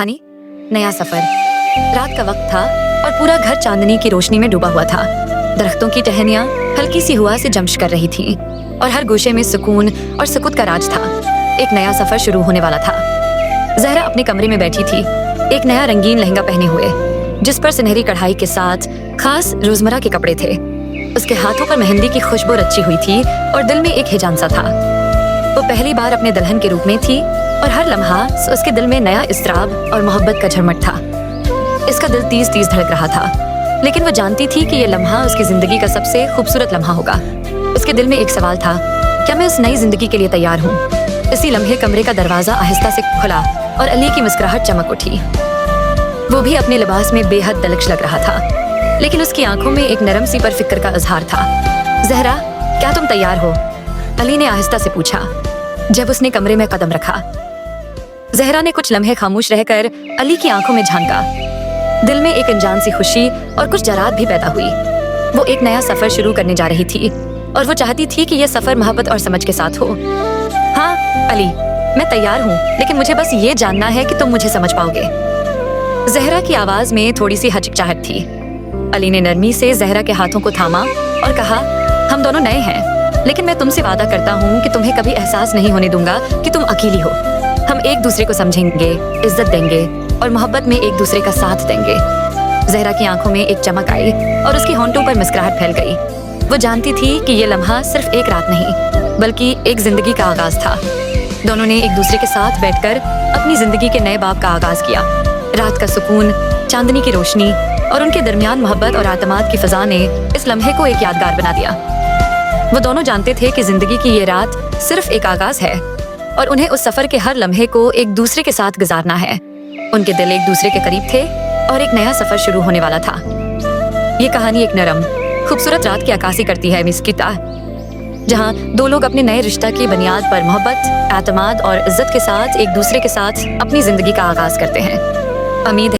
कहानी नया सफर। रात का वक्त था और पूरा घर चांदनी की रोशनी में डूबा हुआ था। दरख्तों की टहनियां हल्की सी हवा से जम्श कर रही थीं और हर गोशे में सुकून और सुकुत का राज था। एक नया सफर शुरू होने वाला था। जहरा अपने कमरे में बैठी थी, एक नया रंगीन लहंगा पहने हुए, जिस पर सुनहरी कढ़ाई के साथ खास रोजमर्रा के कपड़े थे। उसके हाथों पर मेहंदी की खुशबू रची हुई थी और दिल में एक हिजान सा था। वो पहली बार अपने दुल्हन के रूप में थी और हर लम्हा उसके दिल में नया इस्तराब और मोहब्बत का झरमट था। इसका दिल तेज तेज धड़क रहा था, लेकिन वो जानती थी कि ये लम्हा उसकी जिंदगी का सबसे खूबसूरत लम्हा होगा। उसके दिल में एक सवाल था, क्या मैं उस नई जिंदगी के लिए तैयार हूँ? इसी लम्हे कमरे का दरवाजा आहिस्ता से खुला और अली की मुस्कुराहट चमक उठी। वो भी अपने लिबास में बेहद दलक्ष लग रहा था, लेकिन उसकी आंखों में एक नरम सी पर फिक्र का इजहार था। जहरा, क्या तुम तैयार हो? अली ने आहिस्ता से पूछा जब उसने कमरे में कदम रखा। जहरा ने कुछ लम्हे खामोश रहकर अली की आंखों में झांका। दिल में एक अनजान सी खुशी और कुछ जरात भी पैदा हुई। वो एक नया सफर शुरू करने जा रही थी और वो चाहती थी कि यह सफर मोहब्बत और समझ के साथ हो। हाँ अली, मैं तैयार हूँ, लेकिन मुझे बस ये जानना है कि तुम मुझे समझ पाओगे। जहरा की आवाज में थोड़ी सी हिचकिचाहट थी। अली ने नरमी से जहरा के हाथों को थामा और कहा, हम दोनों नए हैं, लेकिन मैं तुमसे वादा करता हूँ कि तुम्हें कभी एहसास नहीं होने दूंगा कि तुम अकेली हो। हम एक दूसरे को समझेंगे, इज्जत देंगे और मोहब्बत में एक दूसरे का साथ देंगे। जहरा की आंखों में एक चमक आई और उसकी होंठों पर मुस्कुराहट फैल गई। वो जानती थी कि ये लम्हा सिर्फ एक रात नहीं, बल्कि एक जिंदगी का आगाज था। दोनों ने एक दूसरे के साथ बैठकर अपनी जिंदगी के नए बाब का आगाज किया। रात का सुकून, चांदनी की रोशनी और उनके दरमियान मोहब्बत और आतमाद की फिजा ने इस लम्हे को एक यादगार बना दिया। वो दोनों जानते थे कि जिंदगी की ये रात सिर्फ एक आगाज है और उन्हें उस सफर के हर लम्हे को एक दूसरे के साथ गुजारना है। उनके दिल एक दूसरे के करीब थे और एक नया सफर शुरू होने वाला था। ये कहानी एक नरम, खूबसूरत रात की अक्कासी करती है मिस्किता, जहाँ दो लोग अपने नए रिश्ता की बुनियाद पर मोहब्बत, एतमाद और इज्जत के साथ एक दूसरे के साथ अपनी जिंदगी का आगाज करते हैं। उम्मीद है